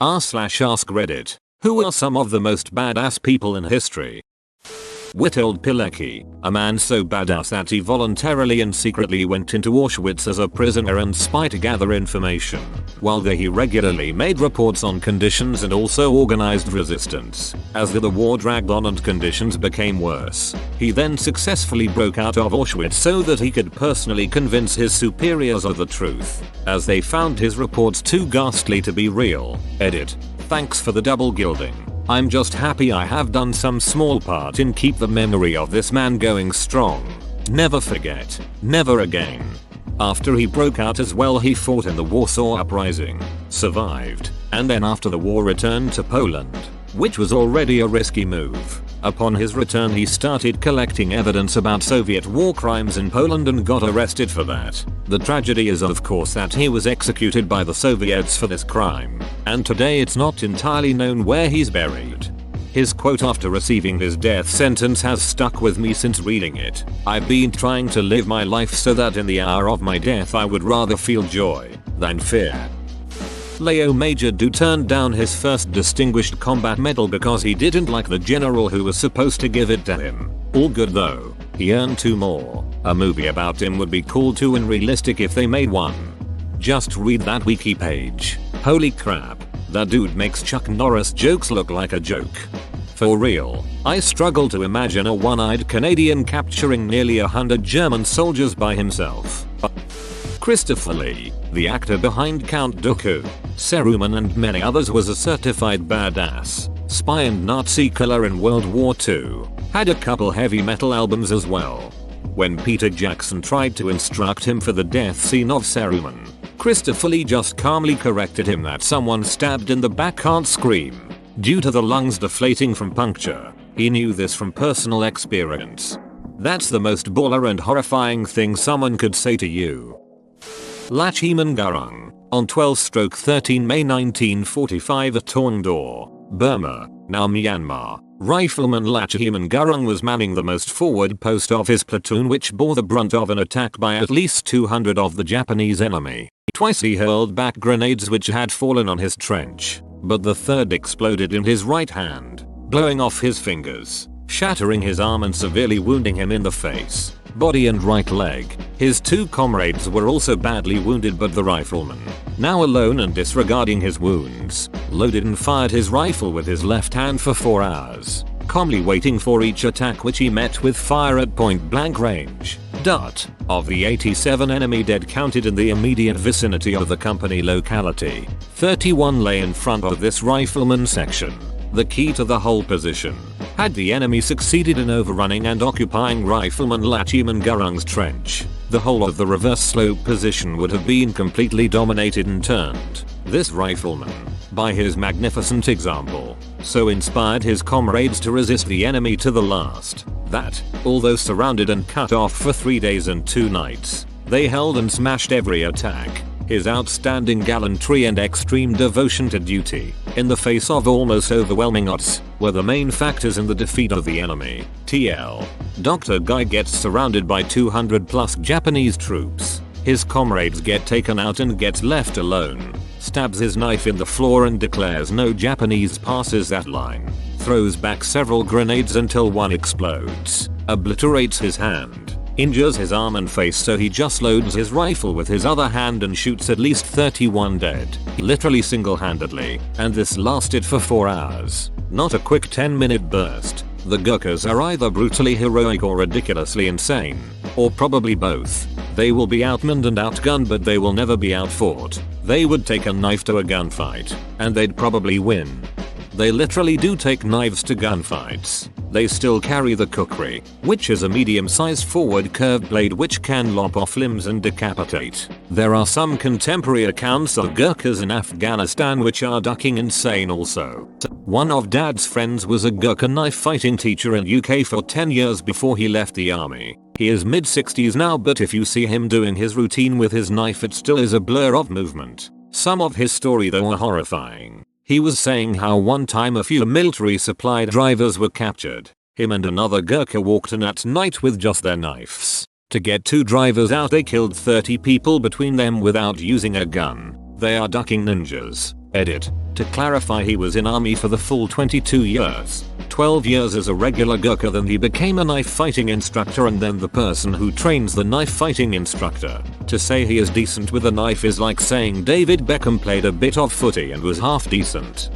r/ask Reddit. Who are some of the most badass people in history? Witold Pilecki, a man so badass that he voluntarily and secretly went into Auschwitz as a prisoner and spy to gather information. While there he regularly made reports on conditions and also organized resistance. As the war dragged on and conditions became worse, he then successfully broke out of Auschwitz so that he could personally convince his superiors of the truth, as they found his reports too ghastly to be real. Edit. Thanks for the double gilding. I'm just happy I have done some small part in keep the memory of this man going strong. Never forget. Never again. After he broke out as well, he fought in the Warsaw Uprising, survived, and then after the war returned to Poland, which was already a risky move. Upon his return he started collecting evidence about Soviet war crimes in Poland and got arrested for that. The tragedy is of course that he was executed by the Soviets for this crime, and today it's not entirely known where he's buried. His quote after receiving his death sentence has stuck with me since reading it. I've been trying to live my life so that in the hour of my death I would rather feel joy than fear. Leo Major Do turned down his first Distinguished Combat Medal because he didn't like the general who was supposed to give it to him. All good though, he earned 2 more. A movie about him would be cool too and realistic if they made one. Just read that wiki page. Holy crap, that dude makes Chuck Norris jokes look like a joke. For real, I struggle to imagine a one-eyed Canadian capturing nearly 100 German soldiers by himself. Christopher Lee, the actor behind Count Dooku, Saruman and many others, was a certified badass, spy and Nazi killer in World War II. Had a couple heavy metal albums as well. When Peter Jackson tried to instruct him for the death scene of Saruman, Christopher Lee just calmly corrected him that someone stabbed in the back can't scream due to the lungs deflating from puncture. He knew this from personal experience. That's the most baller and horrifying thing someone could say to you. Lacheman Garung, on 12/13 May 1945 at Taungdor, Burma, now Myanmar, Rifleman Lacheman Garung was manning the most forward post of his platoon, which bore the brunt of an attack by at least 200 of the Japanese enemy. Twice he hurled back grenades which had fallen on his trench, but the third exploded in his right hand, blowing off his fingers, shattering his arm and severely wounding him in the face, body and right leg. His 2 comrades were also badly wounded, but the rifleman, now alone and disregarding his wounds, loaded and fired his rifle with his left hand for 4 hours, calmly waiting for each attack, which he met with fire at point blank range. Of the 87 enemy dead counted in the immediate vicinity of the company locality, 31 lay in front of this rifleman section, the key to the whole position. Had the enemy succeeded in overrunning and occupying Rifleman Lacheman Garung's trench, the whole of the reverse slope position would have been completely dominated and turned. This rifleman, by his magnificent example, so inspired his comrades to resist the enemy to the last, that, although surrounded and cut off for 3 days and 2 nights, they held and smashed every attack. His outstanding gallantry and extreme devotion to duty, in the face of almost overwhelming odds, were the main factors in the defeat of the enemy. TL. Dr. Guy gets surrounded by 200 plus Japanese troops. His comrades get taken out and gets left alone. Stabs his knife in the floor and declares no Japanese passes that line. Throws back several grenades until one explodes. Obliterates his hand. Injures his arm and face, so he just loads his rifle with his other hand and shoots at least 31 dead. Literally single-handedly. And this lasted for 4 hours. Not a quick 10-minute burst. The Gurkhas are either brutally heroic or ridiculously insane. Or probably both. They will be outmanned and outgunned, but they will never be outfought. They would take a knife to a gunfight, and they'd probably win. They literally do take knives to gunfights. They still carry the kukri, which is a medium-sized forward curved blade which can lop off limbs and decapitate. There are some contemporary accounts of Gurkhas in Afghanistan which are ducking insane also. One of Dad's friends was a Gurkha knife fighting teacher in UK for 10 years before he left the army. He is mid-60s now, but if you see him doing his routine with his knife, it still is a blur of movement. Some of his story though are horrifying. He was saying how one time a few military supply drivers were captured. Him and another Gurkha walked in at night with just their knives. To get 2 drivers out, they killed 30 people between them without using a gun. They are ducking ninjas. Edit. To clarify, he was in army for the full 22 years. 12 years as a regular Gurkha, then he became a knife fighting instructor and then the person who trains the knife fighting instructor. To say he is decent with a knife is like saying David Beckham played a bit of footy and was half decent.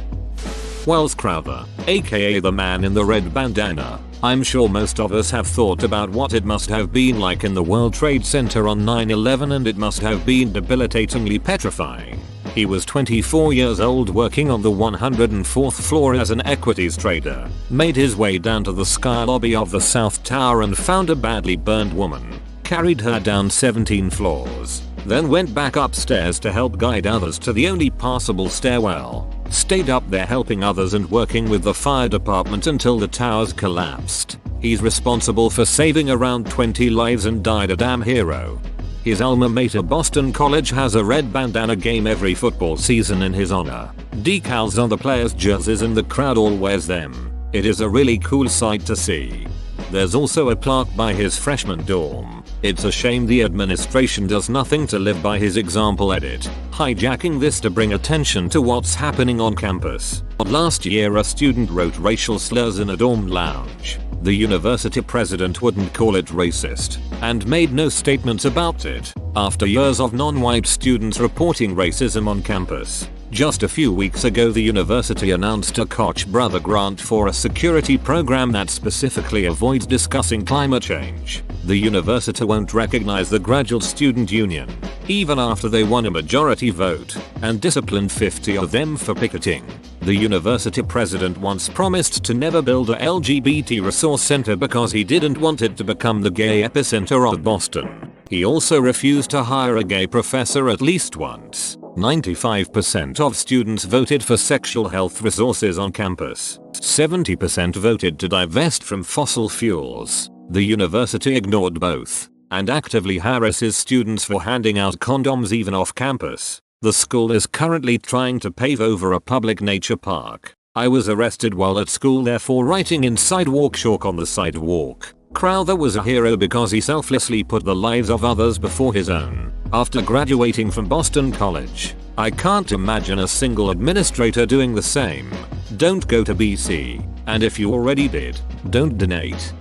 Welles Crowther, aka the man in the red bandana. I'm sure most of us have thought about what it must have been like in the World Trade Center on 9/11, and it must have been debilitatingly petrifying. He was 24 years old, working on the 104th floor as an equities trader, made his way down to the sky lobby of the South Tower and found a badly burned woman, carried her down 17 floors, then went back upstairs to help guide others to the only passable stairwell, stayed up there helping others and working with the fire department until the towers collapsed. He's responsible for saving around 20 lives and died a damn hero. His alma mater Boston College has a red bandana game every football season in his honor. Decals on the players' jerseys and the crowd all wears them. It is a really cool sight to see. There's also a plaque by his freshman dorm. It's a shame the administration does nothing to live by his example. Edit. Hijacking this to bring attention to what's happening on campus. Last year a student wrote racial slurs in a dorm lounge. The university president wouldn't call it racist, and made no statements about it, after years of non-white students reporting racism on campus. Just a few weeks ago the university announced a Koch brother grant for a security program that specifically avoids discussing climate change. The university won't recognize the Graduate Student Union, even after they won a majority vote, and disciplined 50 of them for picketing. The university president once promised to never build a LGBT resource center because he didn't want it to become the gay epicenter of Boston. He also refused to hire a gay professor at least once. 95% of students voted for sexual health resources on campus. 70% voted to divest from fossil fuels. The university ignored both, and actively harasses students for handing out condoms even off campus. The school is currently trying to pave over a public nature park. I was arrested while at school there for writing in sidewalk chalk on the sidewalk. Crowther was a hero because he selflessly put the lives of others before his own. After graduating from Boston College, I can't imagine a single administrator doing the same. Don't go to BC, and if you already did, don't donate.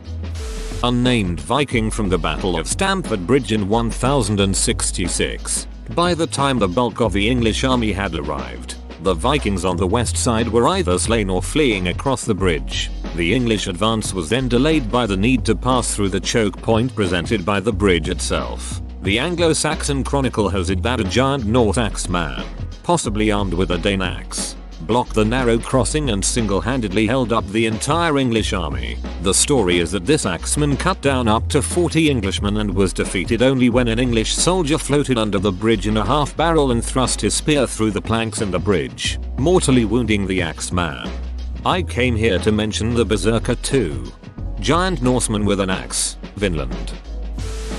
Unnamed Viking from the Battle of Stamford Bridge in 1066. By the time the bulk of the English army had arrived, the Vikings on the west side were either slain or fleeing across the bridge. The English advance was then delayed by the need to pass through the choke point presented by the bridge itself. The Anglo-Saxon Chronicle has it that a giant North axeman, possibly armed with a Dane axe, blocked the narrow crossing and single-handedly held up the entire English army. The story is that this axeman cut down up to 40 Englishmen and was defeated only when an English soldier floated under the bridge in a half-barrel and thrust his spear through the planks in the bridge, mortally wounding the axeman. I came here to mention the Berserker too. Giant Norseman with an axe, Vinland.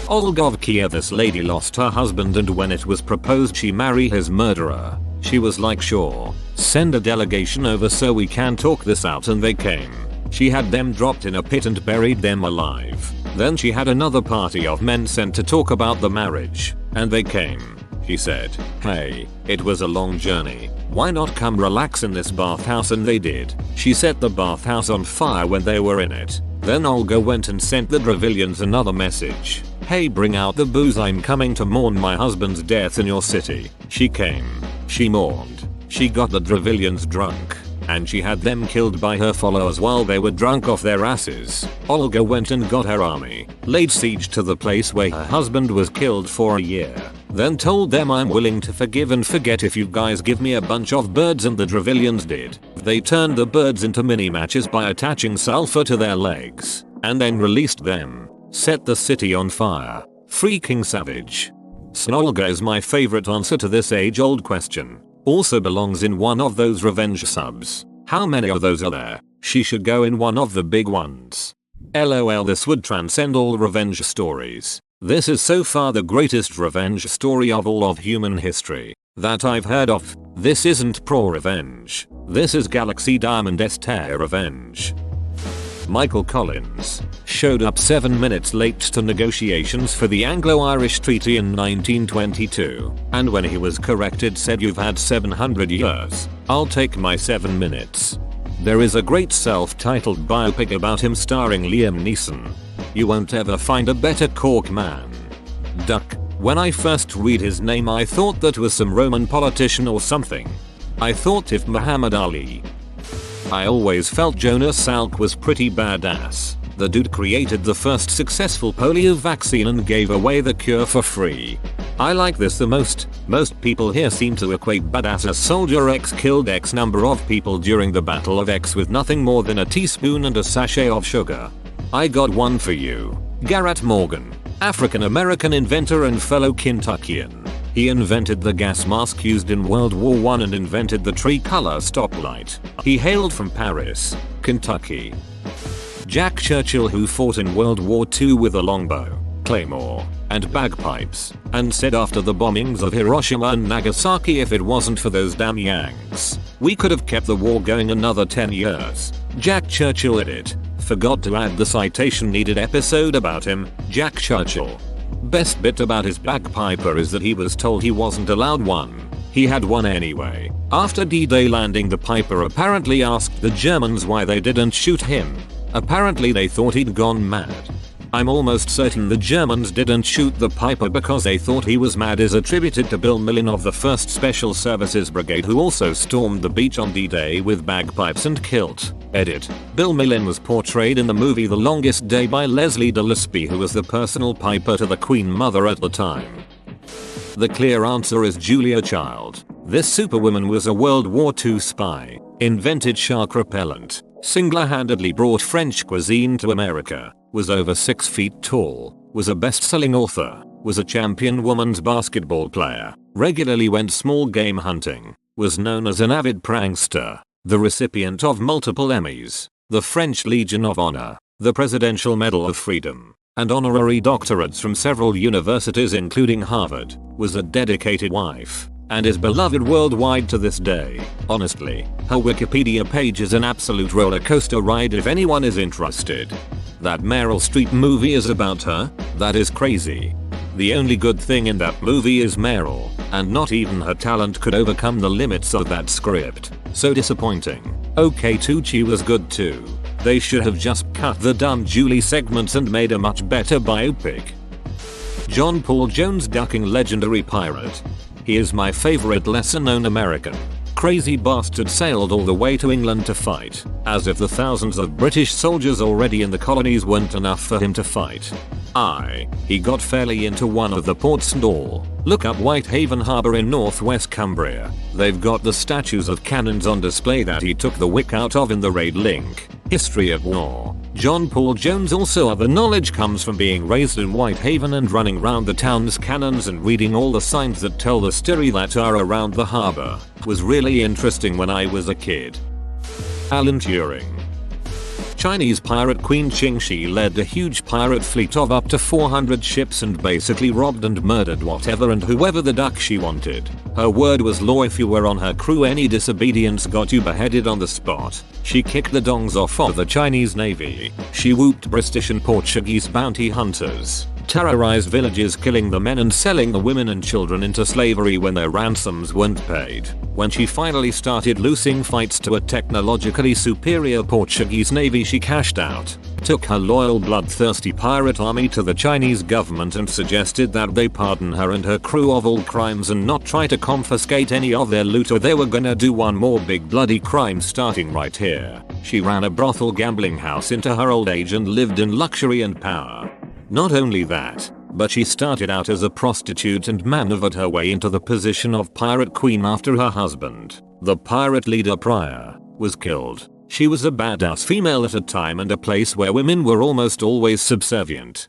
Olga of Kiev. This lady lost her husband, and when it was proposed she marry his murderer, she was like, sure, send a delegation over so we can talk this out, and they came. She had them dropped in a pit and buried them alive. Then she had another party of men sent to talk about the marriage, and they came. She said, hey, it was a long journey. Why not come relax in this bathhouse? And they did. She set the bathhouse on fire when they were in it. Then Olga went and sent the Dravillians another message. Hey, bring out the booze, I'm coming to mourn my husband's death in your city. She came. She mourned. She got the Dravillians drunk, and she had them killed by her followers while they were drunk off their asses. Olga went and got her army, laid siege to the place where her husband was killed for a year, then told them, I'm willing to forgive and forget if you guys give me a bunch of birds, and the Dravillians did. They turned the birds into mini matches by attaching sulfur to their legs, and then released them. Set the city on fire. Freaking savage. Snolga is my favorite answer to this age-old question. Also belongs in one of those revenge subs. How many of those are there? She should go in one of the big ones. LOL, this would transcend all revenge stories. This is so far the greatest revenge story of all of human history that I've heard of. This isn't pro-revenge. This is Galaxy Diamond S tier revenge. Michael Collins. showed up 7 minutes late to negotiations for the Anglo-Irish Treaty in 1922, and when he was corrected said, "You've had 700 years. I'll take my 7 minutes." There is a great self-titled biopic about him starring Liam Neeson. You won't ever find a better cork man. Duck. When I first read his name I thought that was some Roman politician or something. I thought if Muhammad Ali. I always felt Jonas Salk was pretty badass. The dude created the first successful polio vaccine and gave away the cure for free. I like this the most. Most people here seem to equate badass as Soldier X killed X number of people during the Battle of X with nothing more than a teaspoon and a sachet of sugar. I got one for you. Garrett Morgan. African American inventor and fellow Kentuckian. He invented the gas mask used in World War I and invented the tricolor stoplight. He hailed from Paris, Kentucky. Jack Churchill, who fought in World War II with a longbow, claymore, and bagpipes, and said after the bombings of Hiroshima and Nagasaki, if it wasn't for those damn Yanks, we could have kept the war going another 10 years. Jack Churchill edit. Forgot to add the citation needed episode about him, Jack Churchill. Best bit about his bagpiper is that he was told he wasn't allowed one. He had one anyway. After D-Day landing, the piper apparently asked the Germans why they didn't shoot him. Apparently they thought he'd gone mad. I'm almost certain the Germans didn't shoot the piper because they thought he was mad, is attributed to Bill Millin of the 1st Special Services Brigade, who also stormed the beach on D-Day with bagpipes and kilt. Edit. Bill Millin was portrayed in the movie The Longest Day by Leslie Gillespie, who was the personal piper to the Queen Mother at the time. The clear answer is Julia Child. This superwoman was a World War II spy, invented shark repellent, single-handedly brought French cuisine to America, was over 6 feet tall, was a best-selling author, was a champion women's basketball player, regularly went small game hunting, was known as an avid prankster, the recipient of multiple Emmys, the French Legion of Honor, the Presidential Medal of Freedom, and honorary doctorates from several universities including Harvard, was a dedicated wife, and is beloved worldwide to this day. Honestly, her Wikipedia page is an absolute roller coaster ride if anyone is interested. That Meryl Streep movie is about her? That is crazy. The only good thing in that movie is Meryl, and not even her talent could overcome the limits of that script. So disappointing. OK Tucci was good too. They should have just cut the dumb Julie segments and made a much better biopic. John Paul Jones, ducking legendary pirate. He is my favorite lesser known American. Crazy bastard sailed all the way to England to fight, as if the thousands of British soldiers already in the colonies weren't enough for him to fight. He got fairly into one of the ports and all. Look up Whitehaven Harbour in northwest Cumbria. They've got the statues of cannons on display that he took the wick out of in the raid link. History of War. John Paul Jones. Also other knowledge comes from being raised in Whitehaven and running round the town's cannons and reading all the signs that tell the story that are around the harbour. Was really interesting when I was a kid. Alan Turing. Chinese pirate Queen Qingxi led a huge pirate fleet of up to 400 ships and basically robbed and murdered whatever and whoever the duck she wanted. Her word was law. If you were on her crew, any disobedience got you beheaded on the spot. She kicked the dongs off of the Chinese Navy. She whooped British and Portuguese bounty hunters, terrorized villages, killing the men and selling the women and children into slavery when their ransoms weren't paid. When she finally started losing fights to a technologically superior Portuguese navy, she cashed out, took her loyal bloodthirsty pirate army to the Chinese government and suggested that they pardon her and her crew of all crimes and not try to confiscate any of their loot, or they were gonna do one more big bloody crime starting right here. She ran a brothel gambling house into her old age and lived in luxury and power. Not only that, but she started out as a prostitute and maneuvered her way into the position of pirate queen after her husband, the pirate leader Prior, was killed. She was a badass female at a time and a place where women were almost always subservient.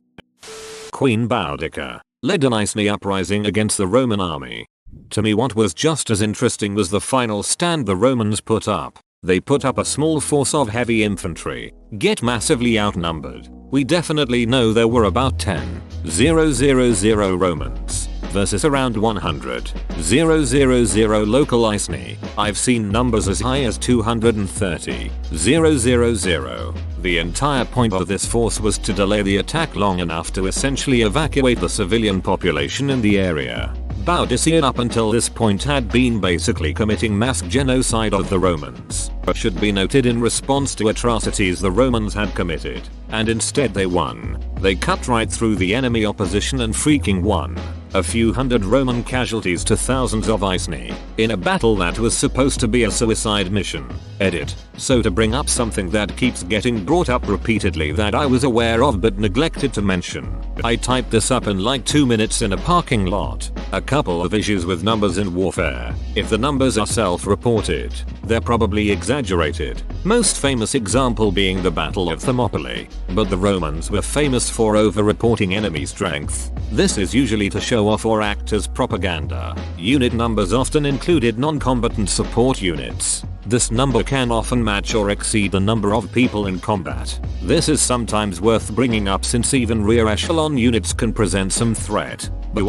Queen Boudica led an Iceni uprising against the Roman army. To me, what was just as interesting was the final stand the Romans put up. They put up a small force of heavy infantry, get massively outnumbered. We definitely know there were about 10,000 Romans. versus around 100. 000 local ISNI. I've seen numbers as high as 230. 000. The entire point of this force was to delay the attack long enough to essentially evacuate the civilian population in the area. Boudicca up until this point had been basically committing mass genocide of the Romans. Should be noted in response to atrocities the Romans had committed. And instead they won. They cut right through the enemy opposition and freaking won. A few hundred Roman casualties to thousands of ISNI. In a battle that was supposed to be a suicide mission. Edit. So to bring up something that keeps getting brought up repeatedly that I was aware of but neglected to mention. I typed this up in like 2 minutes in a parking lot. A couple of issues with numbers in warfare. If the numbers are self-reported, they're probably exaggerated. Most famous example being the Battle of Thermopylae. But the Romans were famous for over-reporting enemy strength. This is usually to show off or act as propaganda. Unit numbers often included non-combatant support units. This number can often match or exceed the number of people in combat. This is sometimes worth bringing up since even rear echelon units can present some threat. But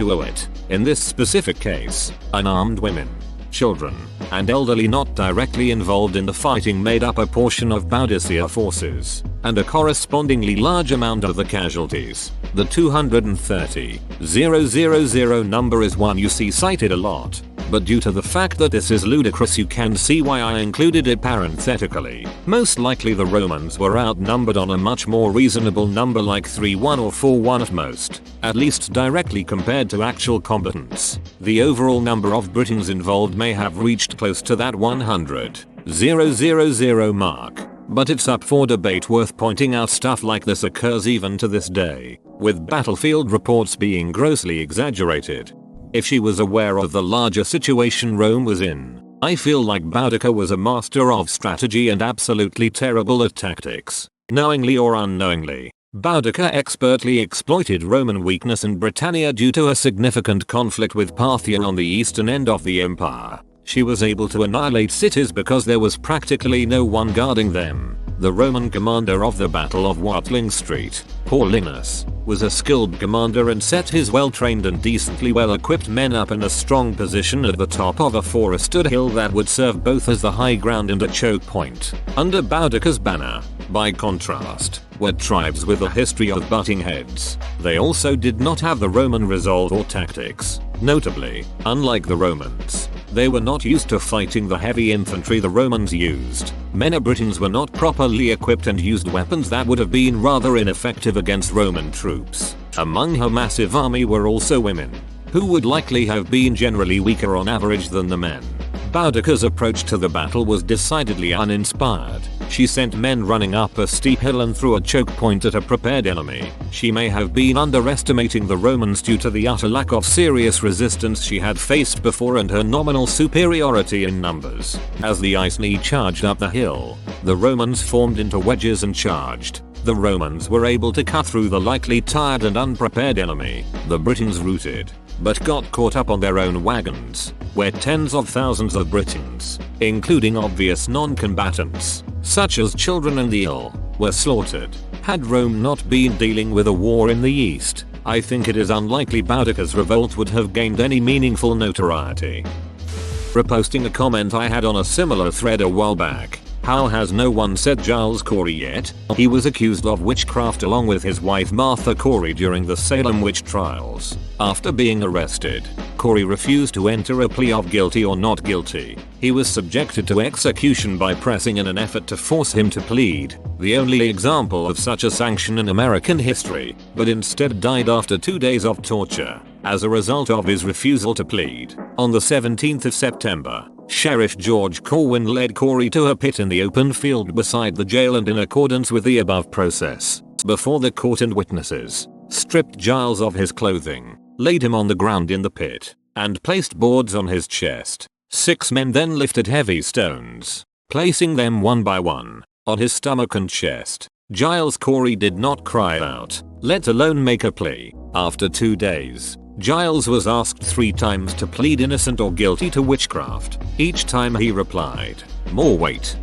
in this specific case, unarmed women, children, and elderly not directly involved in the fighting made up a portion of Boudicca forces, and a correspondingly large amount of the casualties. The 230,000 number is one you see cited a lot, but due to the fact that this is ludicrous you can see why I included it parenthetically. Most likely the Romans were outnumbered on a much more reasonable number like 3-1 or 4-1 at most, at least directly compared to actual combatants. The overall number of Britons involved may have reached close to that 100,000 mark. But it's up for debate. Worth pointing out stuff like this occurs even to this day, with battlefield reports being grossly exaggerated. If she was aware of the larger situation Rome was in, I feel like Boudicca was a master of strategy and absolutely terrible at tactics. Knowingly or unknowingly, Boudicca expertly exploited Roman weakness in Britannia due to a significant conflict with Parthia on the eastern end of the empire. She was able to annihilate cities because there was practically no one guarding them. The Roman commander of the Battle of Watling Street, Paulinus, was a skilled commander and set his well-trained and decently well-equipped men up in a strong position at the top of a forested hill that would serve both as the high ground and a choke point. Under Boudicca's banner, by contrast, were tribes with a history of butting heads. They also did not have the Roman resolve or tactics. Notably, unlike the Romans, they were not used to fighting the heavy infantry the Romans used. Many Britons were not properly equipped and used weapons that would have been rather ineffective against Roman troops. Among her massive army were also women, who would likely have been generally weaker on average than the men. Boudicca's approach to the battle was decidedly uninspired. She sent men running up a steep hill and threw a choke point at a prepared enemy. She may have been underestimating the Romans due to the utter lack of serious resistance she had faced before and her nominal superiority in numbers. As the ISNI charged up the hill, the Romans formed into wedges and charged. The Romans were able to cut through the likely tired and unprepared enemy. The Britons routed, but got caught up on their own wagons, where tens of thousands of Britons, including obvious non-combatants, such as children and the ill, were slaughtered. Had Rome not been dealing with a war in the east, I think it is unlikely Boudicca's revolt would have gained any meaningful notoriety. Reposting a comment I had on a similar thread a while back. How has no one said Giles Corey yet? He was accused of witchcraft along with his wife Martha Corey during the Salem witch trials. After being arrested, Corey refused to enter a plea of guilty or not guilty. He was subjected to execution by pressing in an effort to force him to plead, the only example of such a sanction in American history, but instead died after 2 days of torture as a result of his refusal to plead. On the 17th of September, Sheriff George Corwin led Corey to a pit in the open field beside the jail and, in accordance with the above process, before the court and witnesses, stripped Giles of his clothing, laid him on the ground in the pit, and placed boards on his chest. 6 men then lifted heavy stones, placing them one by one on his stomach and chest. Giles Corey did not cry out, let alone make a plea. After 2 days, Giles was asked 3 times to plead innocent or guilty to witchcraft. Each time he replied, more weight.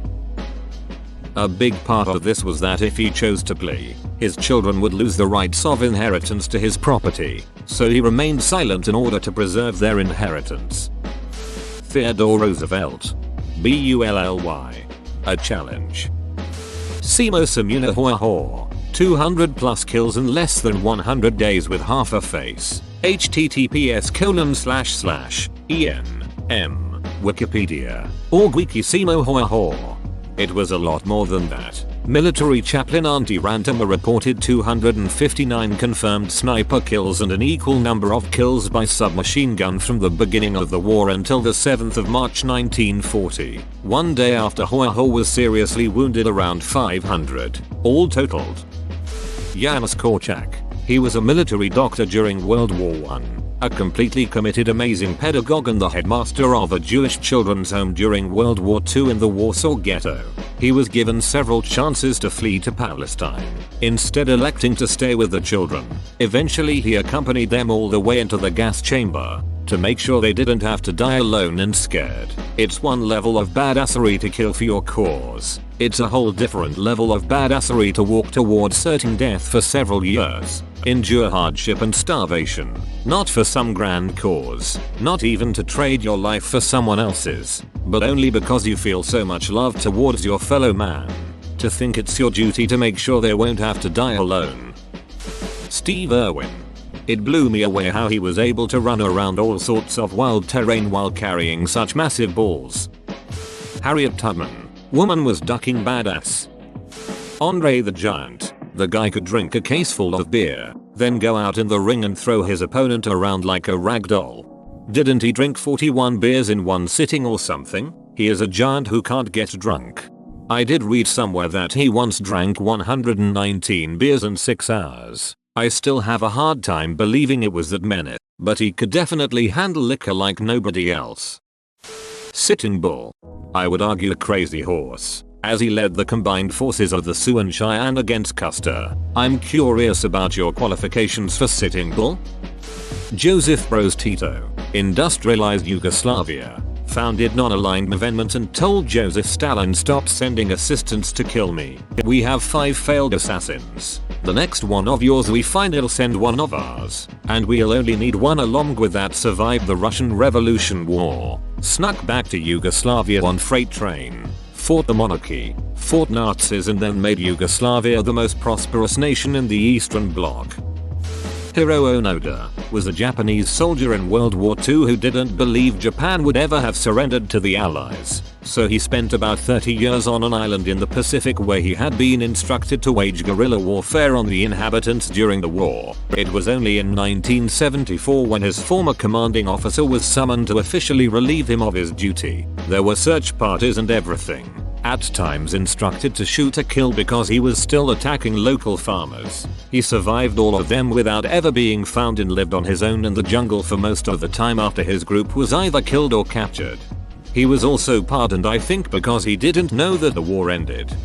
A big part of this was that if he chose to plea, his children would lose the rights of inheritance to his property. so he remained silent in order to preserve their inheritance. Theodore Roosevelt. Bully. A challenge. Simo Samuna Hoa. 200 plus kills in less than 100 days with half a face. https://en. Wikipedia. Org wiki Simo Hoa. It was a lot more than that. Military chaplain Auntie Rantama reported 259 confirmed sniper kills and an equal number of kills by submachine gun from the beginning of the war until the 7th of March 1940. One day after Hoa was seriously wounded, around 500, all totaled. Janusz Korczak. He was a military doctor during World War I. A completely committed, amazing pedagogue and the headmaster of a Jewish children's home during World War II in the Warsaw Ghetto. He was given several chances to flee to Palestine, instead electing to stay with the children. Eventually he accompanied them all the way into the gas chamber, to make sure they didn't have to die alone and scared. It's one level of badassery to kill for your cause. It's a whole different level of badassery to walk towards certain death for several years, endure hardship and starvation, not for some grand cause, not even to trade your life for someone else's, but only because you feel so much love towards your fellow man, to think it's your duty to make sure they won't have to die alone. Steve Irwin. It blew me away how he was able to run around all sorts of wild terrain while carrying such massive balls. Harriet Tubman. Woman was ducking badass. Andre the Giant. The guy could drink a case full of beer, then go out in the ring and throw his opponent around like a rag doll. Didn't he drink 41 beers in one sitting or something? He is a giant who can't get drunk. I did read somewhere that he once drank 119 beers in 6 hours. I still have a hard time believing it was that many, but he could definitely handle liquor like nobody else. Sitting Bull. I would argue a crazy horse, as he led the combined forces of the Sioux and Cheyenne against Custer. I'm curious about your qualifications for Sitting Bull. Joseph Broz Tito. Industrialized Yugoslavia. Founded non-aligned movement and told Joseph Stalin stop sending assistants to kill me. We have 5 failed assassins. The next one of yours we find, it'll send one of ours. And we'll only need one along with that survived the Russian Revolution War. Snuck back to Yugoslavia on freight train. Fought the monarchy. Fought Nazis and then made Yugoslavia the most prosperous nation in the Eastern Bloc. Hiro Onoda was a Japanese soldier in World War II who didn't believe Japan would ever have surrendered to the Allies, so he spent about 30 years on an island in the Pacific where he had been instructed to wage guerrilla warfare on the inhabitants during the war. It was only in 1974 when his former commanding officer was summoned to officially relieve him of his duty. There were search parties and everything. At times instructed to shoot to kill because he was still attacking local farmers. He survived all of them without ever being found and lived on his own in the jungle for most of the time after his group was either killed or captured. He was also pardoned, I think, because he didn't know that the war ended.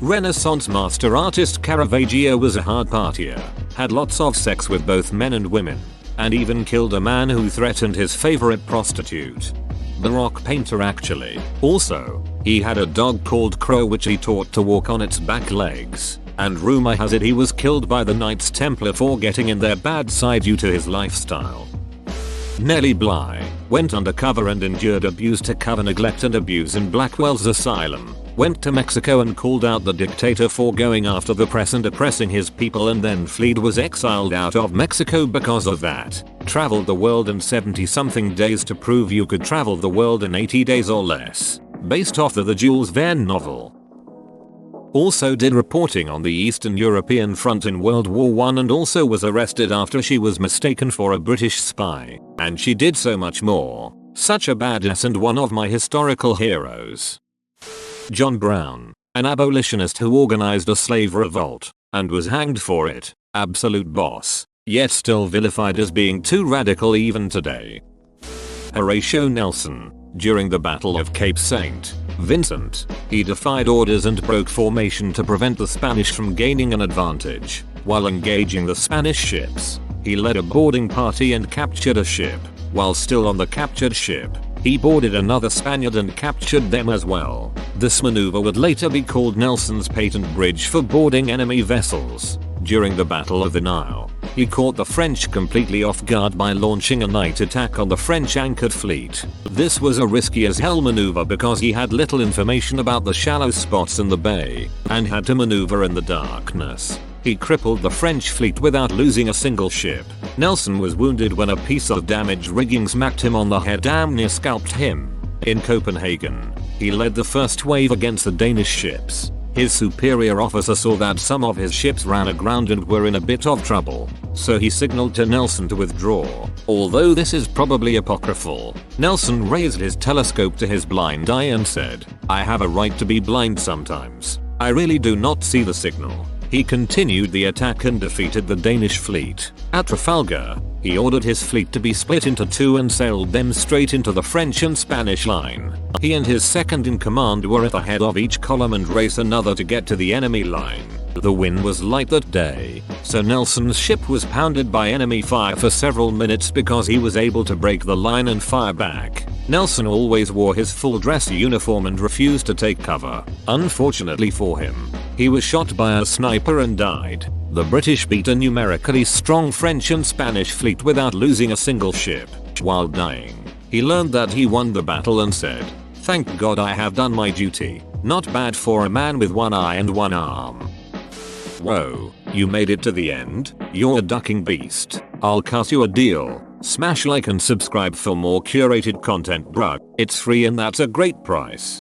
Renaissance master artist Caravaggio was a hard partier, had lots of sex with both men and women, and even killed a man who threatened his favorite prostitute. The rock painter actually. Also, he had a dog called Crow which he taught to walk on its back legs, and rumor has it he was killed by the Knights Templar for getting in their bad side due to his lifestyle. Nellie Bly went undercover and endured abuse to cover neglect and abuse in Blackwell's asylum. Went to Mexico and called out the dictator for going after the press and oppressing his people, and then fled, was exiled out of Mexico because of that. Traveled the world in 70 something days to prove you could travel the world in 80 days or less. Based off the Jules Verne novel. Also did reporting on the Eastern European front in World War I and also was arrested after she was mistaken for a British spy. And she did so much more. Such a badass and one of my historical heroes. John Brown, an abolitionist who organized a slave revolt and was hanged for it. Absolute boss, yet still vilified as being too radical even today. Horatio Nelson. During the Battle of Cape St. Vincent, he defied orders and broke formation to prevent the Spanish from gaining an advantage. While engaging the Spanish ships, he led a boarding party and captured a ship. While still on the captured ship, he boarded another Spaniard and captured them as well. This maneuver would later be called Nelson's patent bridge for boarding enemy vessels. During the Battle of the Nile, He caught the French completely off guard by launching a night attack on the French anchored fleet. This was a risky as hell maneuver because he had little information about the shallow spots in the bay and had to maneuver in the darkness. He crippled the French fleet without losing a single ship. Nelson was wounded when a piece of damaged rigging smacked him on the head, damn near scalped him. In Copenhagen, he led the first wave against the Danish ships. His superior officer saw that some of his ships ran aground and were in a bit of trouble, so he signaled to Nelson to withdraw. Although this is probably apocryphal, Nelson raised his telescope to his blind eye and said, "I have a right to be blind sometimes. I really do not see the signal." He continued the attack and defeated the Danish fleet. At Trafalgar, he ordered his fleet to be split into two and sailed them straight into the French and Spanish line. He and his second in command were at the head of each column and race another to get to the enemy line. The wind was light that day, so Nelson's ship was pounded by enemy fire for several minutes because he was able to break the line and fire back. Nelson always wore his full dress uniform and refused to take cover. Unfortunately for him, he was shot by a sniper and died. The British beat a numerically strong French and Spanish fleet without losing a single ship. While dying, he learned that he won the battle and said, "Thank God I have done my duty. Not bad for a man with one eye and one arm." Whoa, you made it to the end? You're a ducking beast. I'll cut you a deal. Smash like and subscribe for more curated content, bruh. It's free and that's a great price.